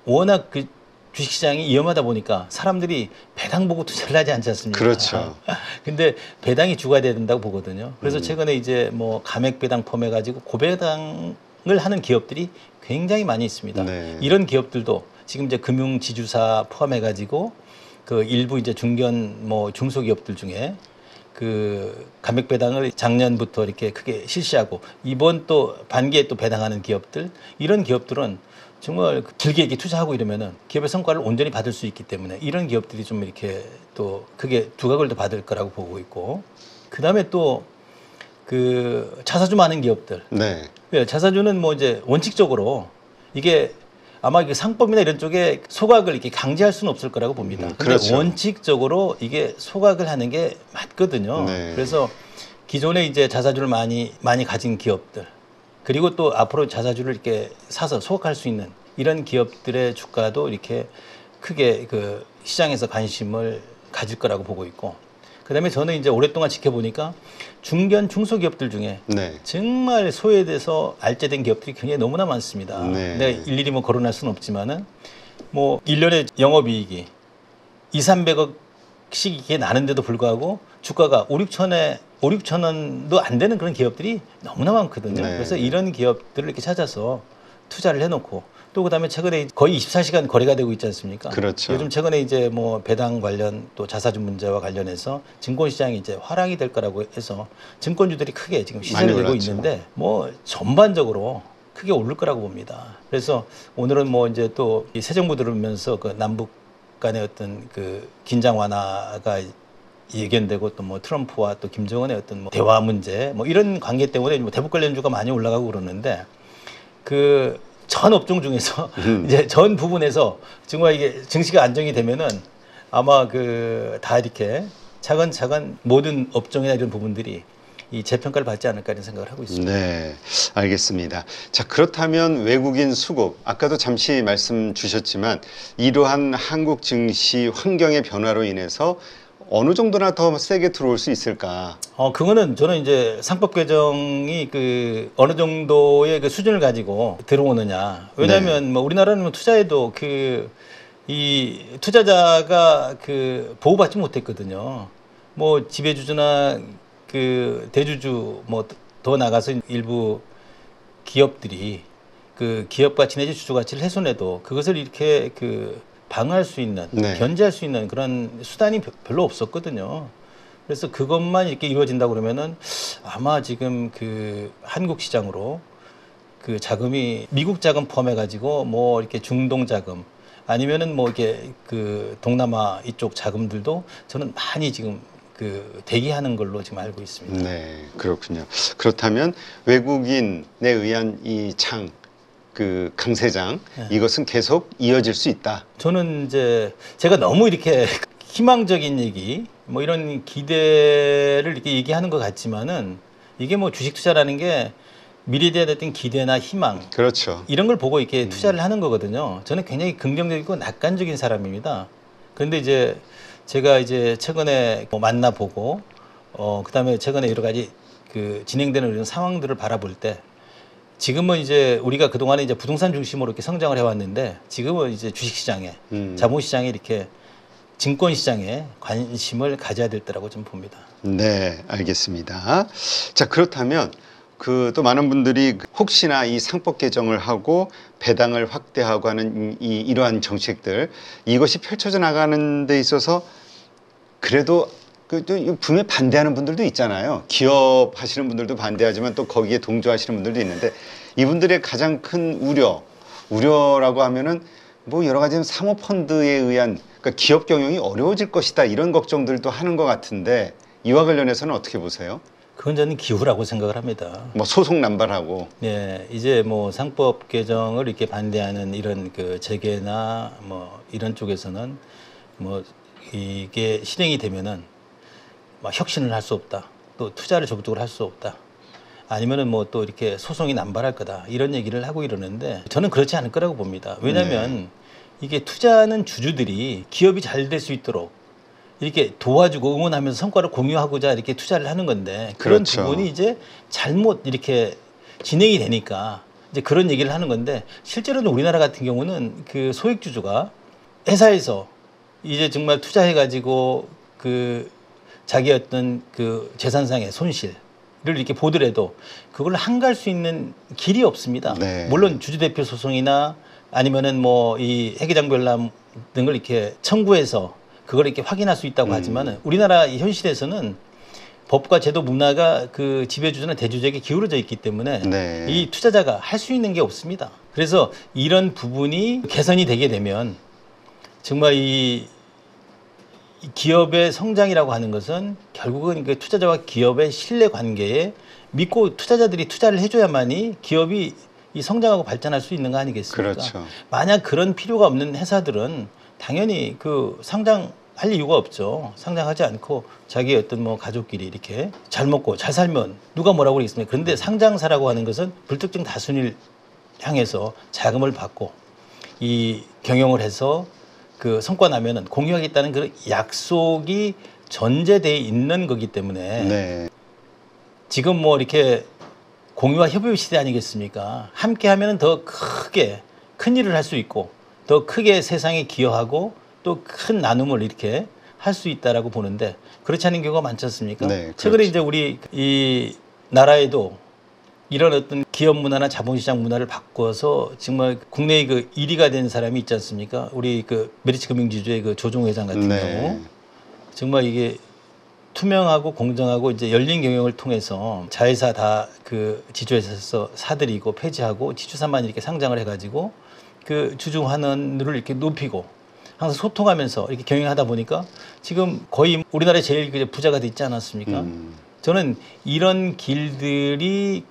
워낙 그 주식시장이 위험하다 보니까 사람들이 배당 보고 투자를 하지 않지 않습니까? 그렇죠. 근데 배당이 주가 돼야 된다고 보거든요. 그래서 최근에 이제 뭐 감액 배당 포함해가지고 고배당을 하는 기업들이 굉장히 많이 있습니다. 네. 이런 기업들도 지금 이제 금융 지주사 포함해가지고 그 일부 이제 중견 뭐 중소기업들 중에 그 감액 배당을 작년부터 이렇게 크게 실시하고 이번 또 반기에 또 배당하는 기업들 이런 기업들은 정말 길게 이렇게 투자하고 이러면은 기업의 성과를 온전히 받을 수 있기 때문에 이런 기업들이 좀 이렇게 또 크게 두각을 더 받을 거라고 보고 있고 그 다음에 또 그 자사주 많은 기업들 네. 자사주는 뭐 이제 원칙적으로 이게 아마 그 상법이나 이런 쪽에 소각을 이렇게 강제할 수는 없을 거라고 봅니다. 근데 그렇죠. 원칙적으로 이게 소각을 하는 게 맞거든요. 네. 그래서 기존에 이제 자사주를 많이 가진 기업들 그리고 또 앞으로 자사주를 이렇게 사서 소각할 수 있는 이런 기업들의 주가도 이렇게 크게 그 시장에서 관심을 가질 거라고 보고 있고 그다음에 저는 이제 오랫동안 지켜보니까 중견 중소기업들 중에 네. 정말 소외돼서 알짜된 기업들이 굉장히 너무나 많습니다. 네. 내가 일일이 뭐 거론할 수는 없지만은 뭐 1년에 영업이익이 200~300억씩 이게 나는데도 불구하고 주가가 5~6천 원도 안 되는 그런 기업들이 너무나 많거든요. 네. 그래서 이런 기업들을 이렇게 찾아서 투자를 해놓고 또 그다음에 최근에 거의 24시간 거래가 되고 있지 않습니까? 그렇죠. 요즘 최근에 이제 뭐 배당 관련 또 자사주 문제와 관련해서 증권시장이 이제 화랑이 될 거라고 해서 증권주들이 크게 지금 시세를 많이 내고 올랐죠. 있는데 뭐 전반적으로 크게 오를 거라고 봅니다. 그래서 오늘은 뭐 이제 또 이 새 정부 들으면서 그 남북 간의 어떤 그 긴장 완화가 예견되고 또 뭐 트럼프와 또 김정은의 어떤 뭐 대화 문제 뭐 이런 관계 때문에 뭐 대북 관련주가 많이 올라가고 그러는데 그 전 업종 중에서 이제 전 부분에서 정말 이게 증시가 안정이 되면은 아마 그 다 이렇게 차근차근 모든 업종이나 이런 부분들이 이 재평가를 받지 않을까 이런 생각을 하고 있습니다. 네, 알겠습니다. 자, 그렇다면 외국인 수급, 아까도 잠시 말씀 주셨지만 이러한 한국 증시 환경의 변화로 인해서 어느 정도나 더 세게 들어올 수 있을까? 그거는 저는 이제 상법 개정이 그 어느 정도의 그 수준을 가지고 들어오느냐. 왜냐하면 뭐 우리나라는 뭐 투자에도 이 투자자가 그 보호받지 못했거든요. 뭐 지배주주나 그 대주주 뭐 더 나가서 일부 기업들이 그 기업 가치 내지 주주 가치를 훼손해도 그것을 이렇게 그 방어할 수 있는, 네. 견제할 수 있는 그런 수단이 별로 없었거든요. 그래서 그것만 이렇게 이루어진다 그러면은 아마 지금 그 한국 시장으로 그 자금이 미국 자금 포함해 가지고 뭐 이렇게 중동 자금 아니면은 뭐 이렇게 그 동남아 이쪽 자금들도 저는 많이 지금 그 대기하는 걸로 지금 알고 있습니다. 네, 그렇군요. 그렇다면 외국인에 의한 이 그 강세장 이것은 계속 이어질 수 있다. 저는 이제 제가 너무 이렇게 희망적인 얘기 뭐 이런 기대를 이렇게 얘기하는 것 같지만은 이게 뭐 주식 투자라는 게 미래에 대한 어떤 기대나 희망 그렇죠. 이런 걸 보고 이렇게 투자를 하는 거거든요. 저는 굉장히 긍정적이고 낙관적인 사람입니다. 그런데 이제 제가 이제 최근에 뭐 만나보고 그다음에 최근에 여러 가지 그 진행되는 이런 상황들을 바라볼 때 지금은 이제 우리가 그동안에 이제 부동산 중심으로 이렇게 성장을 해왔는데 지금은 이제 주식시장에 자본시장에 이렇게 증권시장에 관심을 가져야 될 때라고 좀 봅니다. 네, 알겠습니다. 자, 그렇다면 그 또 많은 분들이 혹시나 이 상법 개정을 하고 배당을 확대하고 하는 이러한 정책들 이것이 펼쳐져 나가는 데 있어서 그래도 또 분명히 반대하는 분들도 있잖아요. 기업 하시는 분들도 반대하지만 또 거기에 동조하시는 분들도 있는데 이분들의 가장 큰 우려라고 하면은 뭐 여러 가지 사모펀드에 의한 그러니까 기업 경영이 어려워질 것이다 이런 걱정들도 하는 것 같은데 이와 관련해서는 어떻게 보세요? 그건 저는 기후라고 생각을 합니다. 뭐 소송 남발하고. 네, 이제 뭐 상법 개정을 이렇게 반대하는 이런 그 재계나 뭐 이런 쪽에서는 뭐 이게 실행이 되면은 막 혁신을 할 수 없다. 또 투자를 적극적으로 할 수 없다. 아니면은 뭐 또 이렇게 소송이 남발할 거다. 이런 얘기를 하고 이러는데 저는 그렇지 않을 거라고 봅니다. 왜냐하면 이게 투자하는 주주들이 기업이 잘 될 수 있도록 이렇게 도와주고 응원하면서 성과를 공유하고자 이렇게 투자를 하는 건데 그런 그렇죠. 부분이 이제 잘못 이렇게 진행이 되니까 이제 그런 얘기를 하는 건데 실제로는 우리나라 같은 경우는 그 소액주주가 회사에서 이제 정말 투자해가지고 그 자기 어떤 그 재산상의 손실을 이렇게 보더라도 그걸 한가할 수 있는 길이 없습니다. 네. 물론 주주대표 소송이나 아니면은 뭐 이 회계장별람 등을 이렇게 청구해서 그걸 이렇게 확인할 수 있다고 하지만은 우리나라 이 현실에서는 법과 제도 문화가 그 지배주주나 대주주에게 기울어져 있기 때문에 네. 이 투자자가 할 수 있는 게 없습니다. 그래서 이런 부분이 개선이 되게 되면 정말 이 기업의 성장이라고 하는 것은 결국은 그 투자자와 기업의 신뢰 관계에 믿고 투자자들이 투자를 해줘야만이 기업이 이 성장하고 발전할 수 있는 거 아니겠습니까? 그렇죠. 만약 그런 필요가 없는 회사들은 당연히 그 상장할 이유가 없죠. 상장하지 않고 자기 어떤 뭐 가족끼리 이렇게 잘 먹고 잘 살면 누가 뭐라고 그러겠습니까? 그런데 상장사라고 하는 것은 불특정 다수를 향해서 자금을 받고 이 경영을 해서 그 성과 나면은 공유하겠다는 그 약속이 전제되어 있는 거기 때문에 네. 지금 뭐 이렇게 공유와 협의 시대 아니겠습니까? 함께 하면은 더 크게 큰 일을 할 수 있고 더 크게 세상에 기여하고 또 큰 나눔을 이렇게 할 수 있다라고 보는데 그렇지 않은 경우가 많지 않습니까? 네, 최근에 그렇죠. 이제 우리 이 나라에도 이런 어떤 기업 문화나 자본시장 문화를 바꿔서 정말 국내의 그 1위가 된 사람이 있지 않습니까? 우리 그 메리츠 금융지주의 그 조종 회장 같은 네. 경우 정말 이게 투명하고 공정하고 이제 열린 경영을 통해서 자회사 다 그 지주회사에서 사들이고 폐지하고 지주사만 이렇게 상장을 해가지고 그 주주 환원을 이렇게 높이고 항상 소통하면서 이렇게 경영하다 보니까 지금 거의 우리나라의 제일 부자가 됐지 않았습니까? 저는 이런 길들이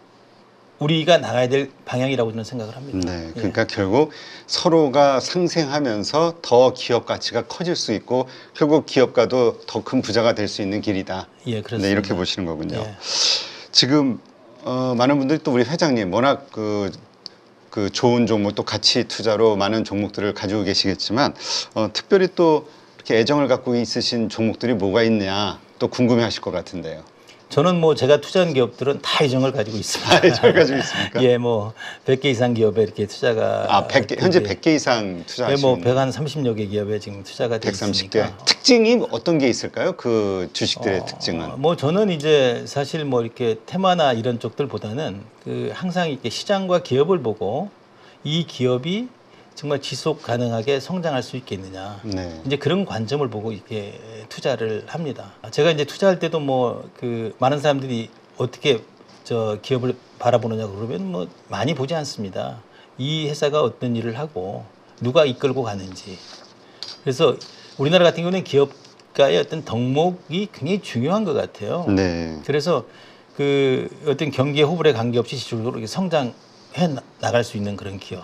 우리가 나가야 될 방향이라고 저는 생각을 합니다. 네, 그러니까 결국 서로가 상생하면서 더 기업 가치가 커질 수 있고 결국 기업가도 더 큰 부자가 될 수 있는 길이다. 예, 그렇습니다. 네, 이렇게 보시는 거군요. 예. 지금 많은 분들이 또 우리 회장님 워낙 그 좋은 종목 또 가치 투자로 많은 종목들을 가지고 계시겠지만 특별히 또 이렇게 애정을 갖고 있으신 종목들이 뭐가 있냐 또 궁금해하실 것 같은데요. 저는 뭐 제가 투자한 기업들은 다 애정을 가지고 있습니다. 애정을 가지고 있습니까? 예, 뭐 100개 이상 기업에 이렇게 투자가 100개, 현재 100개 이상 예, 투자하시는 뭐 130여 개 기업에 지금 투자가 돼 130개. 있으니까. 특징이 어떤 게 있을까요? 그 주식들의 특징은? 뭐 저는 이제 사실 뭐 이렇게 테마나 이런 쪽들보다는 그 항상 이렇게 시장과 기업을 보고 이 기업이 정말 지속 가능하게 성장할 수 있겠느냐. 네. 이제 그런 관점을 보고 이렇게 투자를 합니다. 제가 이제 투자할 때도 뭐 그 많은 사람들이 어떻게 저 기업을 바라보느냐 그러면 뭐 많이 보지 않습니다. 이 회사가 어떤 일을 하고 누가 이끌고 가는지. 그래서 우리나라 같은 경우는 기업가의 어떤 덕목이 굉장히 중요한 것 같아요. 네. 그래서 그 어떤 경기의 호불에 관계없이 지속적으로 이렇게 성장해 나갈 수 있는 그런 기업.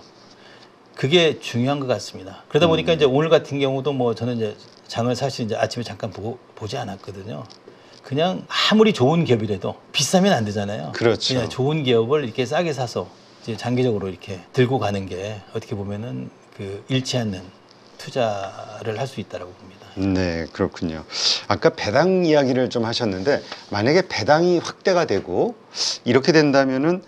그게 중요한 것 같습니다. 그러다 보니까 이제 오늘 같은 경우도 뭐 저는 이제 장을 사실 이제 아침에 잠깐 보지 않았거든요. 그냥 아무리 좋은 기업이라도 비싸면 안 되잖아요. 그렇죠. 그냥 좋은 기업을 이렇게 싸게 사서 이제 장기적으로 이렇게 들고 가는 게 어떻게 보면은 그 잃지 않는 투자를 할 수 있다라고 봅니다. 네, 그렇군요. 아까 배당 이야기를 좀 하셨는데 만약에 배당이 확대가 되고 이렇게 된다면은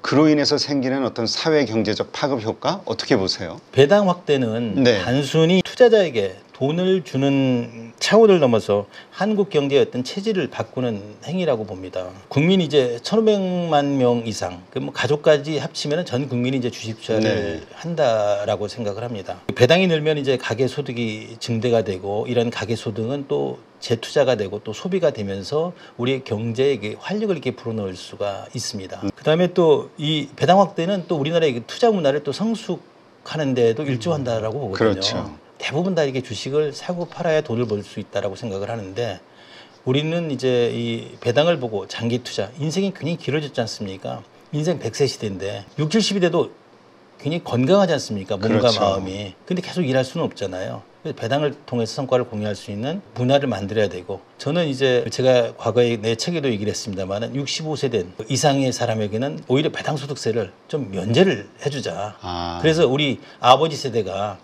그로 인해서 생기는 어떤 사회 경제적 파급 효과 어떻게 보세요? 배당 확대는 네. 단순히 투자자에게 돈을 주는 차원을 넘어서 한국 경제의 어떤 체질을 바꾸는 행위라고 봅니다. 국민이 이제 1,500만 명 이상, 그 뭐 가족까지 합치면 전 국민이 이제 주식 투자를 네. 한다라고 생각을 합니다. 배당이 늘면 이제 가계 소득이 증대가 되고 이런 가계 소득은 또 재투자가 되고 또 소비가 되면서 우리의 경제에 활력을 이렇게 불어넣을 수가 있습니다. 그다음에 또 이 배당 확대는 또 우리나라의 투자 문화를 또 성숙하는 데도 일조한다라고 보거든요. 그렇죠. 대부분 다 이렇게 주식을 사고 팔아야 돈을 벌 수 있다라고 생각을 하는데 우리는 이제 이 배당을 보고 장기 투자, 인생이 굉장히 길어졌지 않습니까? 인생 100세 시대인데 60, 70이 돼도 굉장히 건강하지 않습니까? 몸과 그렇죠. 마음이. 근데 계속 일할 수는 없잖아요. 그래서 배당을 통해서 성과를 공유할 수 있는 문화를 만들어야 되고 저는 이제 제가 과거에 내 책에도 얘기를 했습니다만은 65세 된 이상의 사람에게는 오히려 배당 소득세를 좀 면제를 해주자. 그래서 우리 아버지 세대가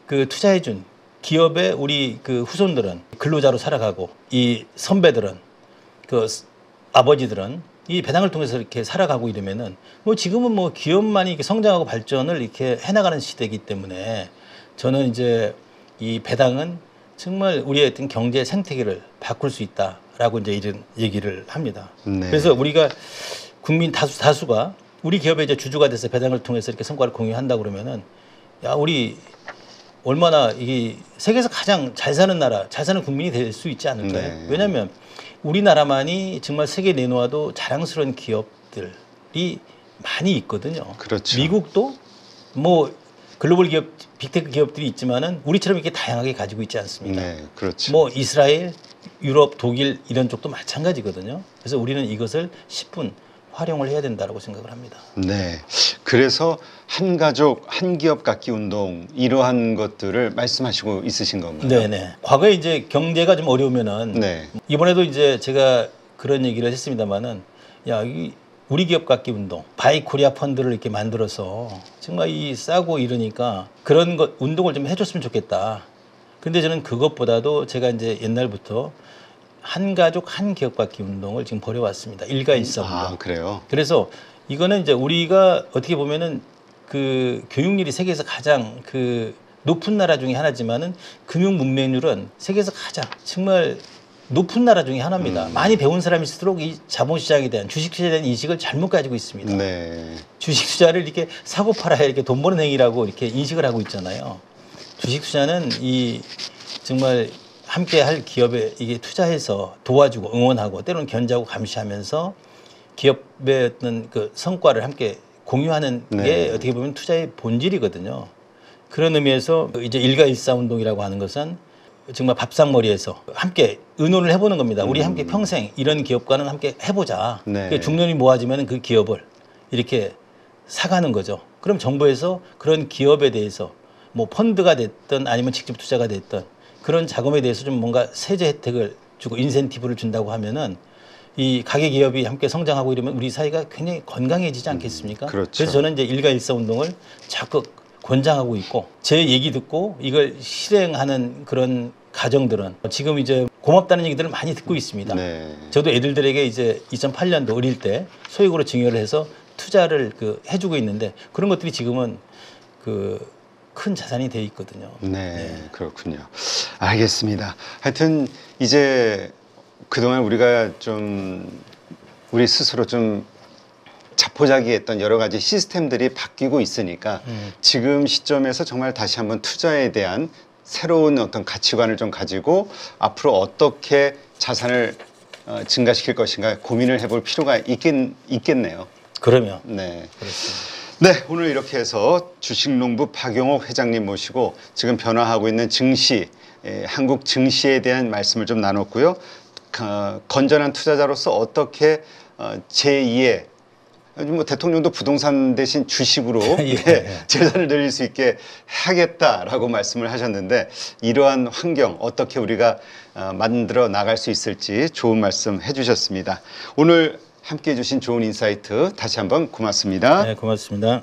그 투자해준 기업의 우리 그 후손들은 근로자로 살아가고 이 선배들은 그 아버지들은 이 배당을 통해서 이렇게 살아가고 이러면은 뭐 지금은 뭐 기업만이 이렇게 성장하고 발전을 이렇게 해나가는 시대이기 때문에 저는 이제 이 배당은 정말 우리의 어떤 경제 생태계를 바꿀 수 있다라고 이제 이런 얘기를 합니다. 네. 그래서 우리가 국민 다수가 우리 기업의 이제 주주가 돼서 배당을 통해서 이렇게 성과를 공유한다 그러면은 야 우리 얼마나 이 세계에서 가장 잘 사는 나라, 잘 사는 국민이 될 수 있지 않을까요? 네. 왜냐하면 우리나라만이 정말 세계에 내놓아도 자랑스러운 기업들이 많이 있거든요. 그렇죠. 미국도 뭐 글로벌 기업, 빅테크 기업들이 있지만은 우리처럼 이렇게 다양하게 가지고 있지 않습니까? 네, 그렇죠. 뭐 이스라엘, 유럽, 독일 이런 쪽도 마찬가지거든요. 그래서 우리는 이것을 10분 활용을 해야 된다고 생각을 합니다. 네. 그래서 한 가족, 한 기업 갖기 운동 이러한 것들을 말씀하시고 있으신 건가요? 네네. 과거에 이제 경제가 좀 어려우면은 네. 이번에도 이제 제가 그런 얘기를 했습니다만은 야, 이 우리 기업 갖기 운동, 바이 코리아 펀드를 이렇게 만들어서 정말 이 싸고 이러니까 그런 것 운동을 좀 해줬으면 좋겠다. 근데 저는 그것보다도 제가 이제 옛날부터 한 가족 한 기업 갖기 운동을 지금 벌여왔습니다. 일가일사 운동. 아, 그래요? 그래서 이거는 이제 우리가 어떻게 보면은 그 교육률이 세계에서 가장 그 높은 나라 중에 하나지만은 금융 문맹률은 세계에서 가장 정말 높은 나라 중에 하나입니다. 많이 배운 사람일수록 이 자본시장에 대한 주식시장에 대한 인식을 잘못 가지고 있습니다. 네. 주식 투자를 이렇게 사고 팔아야 이렇게 돈 버는 행위라고 이렇게 인식을 하고 있잖아요. 주식 투자는 이 정말 함께 할 기업에 이게 투자해서 도와주고 응원하고 때로는 견제하고 감시하면서 기업의 어떤 그 성과를 함께 공유하는 게 네. 어떻게 보면 투자의 본질이거든요. 그런 의미에서 이제 일가일사 운동이라고 하는 것은 정말 밥상머리에서 함께 의논을 해보는 겁니다. 우리 함께 평생 이런 기업과는 함께 해보자. 네. 중년이 모아지면 그 기업을 이렇게 사가는 거죠. 그럼 정부에서 그런 기업에 대해서 뭐 펀드가 됐든 아니면 직접 투자가 됐든 그런 자금에 대해서 좀 뭔가 세제 혜택을 주고 인센티브를 준다고 하면은 이 가계 기업이 함께 성장하고 이러면 우리 사회가 굉장히 건강해지지 않겠습니까? 그렇죠. 그래서 저는 이제 일가일사 운동을 적극 권장하고 있고 제 얘기 듣고 이걸 실행하는 그런 가정들은 지금 이제 고맙다는 얘기들을 많이 듣고 있습니다. 네. 저도 애들에게 이제 2008년도 어릴 때 소액으로 증여를 해서 투자를 해주고 있는데 그런 것들이 지금은 큰 자산이 돼 있거든요. 네, 그렇군요. 알겠습니다. 하여튼 이제 그동안 우리가 좀 우리 스스로 좀 자포자기했던 여러 가지 시스템들이 바뀌고 있으니까 지금 시점에서 정말 다시 한번 투자에 대한 새로운 어떤 가치관을 좀 가지고 앞으로 어떻게 자산을 증가시킬 것인가 고민을 해볼 필요가 있겠네요. 그러면 네. 그렇습니다. 네, 오늘 이렇게 해서 주식농부 박용옥 회장님 모시고 지금 변화하고 있는 증시, 한국 증시에 대한 말씀을 좀 나눴고요. 건전한 투자자로서 어떻게 제2의 뭐 대통령도 부동산 대신 주식으로 예. 네, 재산을 늘릴 수 있게 하겠다라고 말씀을 하셨는데 이러한 환경 어떻게 우리가 만들어 나갈 수 있을지 좋은 말씀 해주셨습니다. 오늘 함께해 주신 좋은 인사이트 다시 한번 고맙습니다. 네, 고맙습니다.